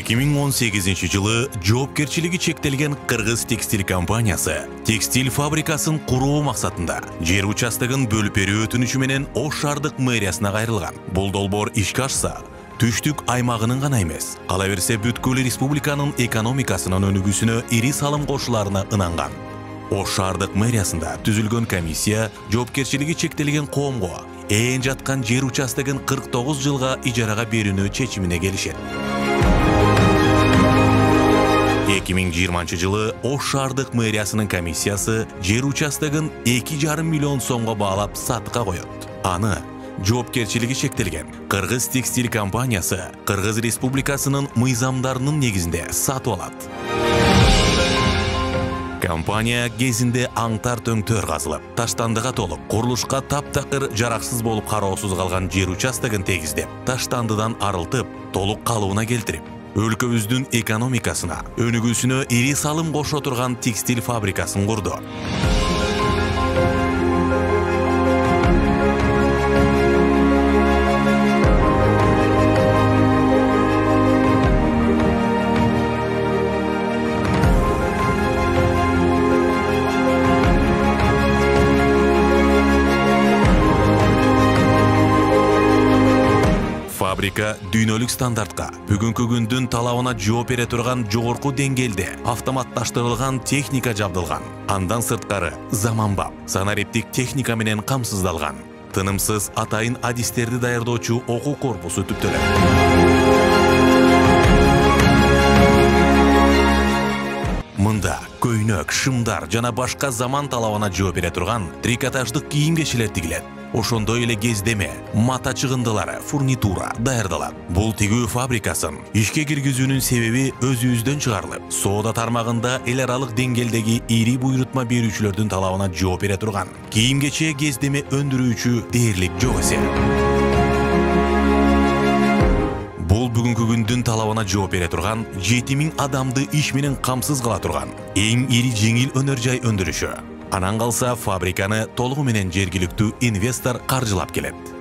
2018-жылы жоопкерчилиги чектелген Кыргыз текстиль компаниясы текстиль фабрикасын куруу максатында жер участогын бөлүп берүү өтүнүчү менен Ош шаардык мэриясына кайрылган. Бул долбоор ишке ашса, түштүк аймагынын гана эмес, кала берсе бүткүл республиканын экономикасынын өнүгүүсүнө ири салым кошуларына ынанган. Ош шаардык мэриясында түзүлгөн комиссия жоопкерчилиги чектелген коомго ээн жаткан жер участогын 49 жылга ижарага берүүнү чечимине келишет. 2020 жылы Ош шаардык мэриясынын комиссиясы жер участогын 2,5 миллион сомго баалап сатка коет. Аны жоопкерчилиги чектелген Кыргыз текстиль компаниясы Кыргыз Республикасынын мыйзамдарынын негизинде сатып алат. Компания кезинде аңтар төңтөр казылып, таштандыга толуп, курулушка таптакыр жараксыз болуп кароосуз калган жер участогын тегиздеп, таштандыдан арылтып, толук калыбына келтирип, өлкөбүздүн экономикасына, өнүгүүсүнө ири салым кошо турган текстиль фабрикасын курду. Фабрика дүйнөлүк стандартка, бүгүнкү күндүн талабына жооп бере турган жогорку деңгээлде автоматташтырылган техника жабдылган. Андан сырткары заманбап, санариптик техника менен камсыздалган. Тынымсыз атайын адистерди даярдоочу окуу корпусу түптөлөт. Мында көйнөк, шымдар жана башка заман талабына жооп бере турган трикотаждык кийим-кечилер тигилет. Ошондой эле кездеме, мата чыгындылары, фурнитура даярдалат. Бул тигүү фабрикасын ишке киргизүүнүн себеби өзүбүздөн чыгарылып, соода тармагында эл аралык деңгээлдеги ири буйрутма берүүчүлөрдүн талабына жооп бере турган кийим-кече кездеме өндүрүүчү дээрлик жок эсе. Бул бүгүнкү күндүн талабына жооп бере турган 7000 адамды иш менен камсыз кыла турган эң ири жеңил өнөр жай өндүрүшү. Анан калса фабриканы толугу менен жергиликтүү инвестор каржылап келет.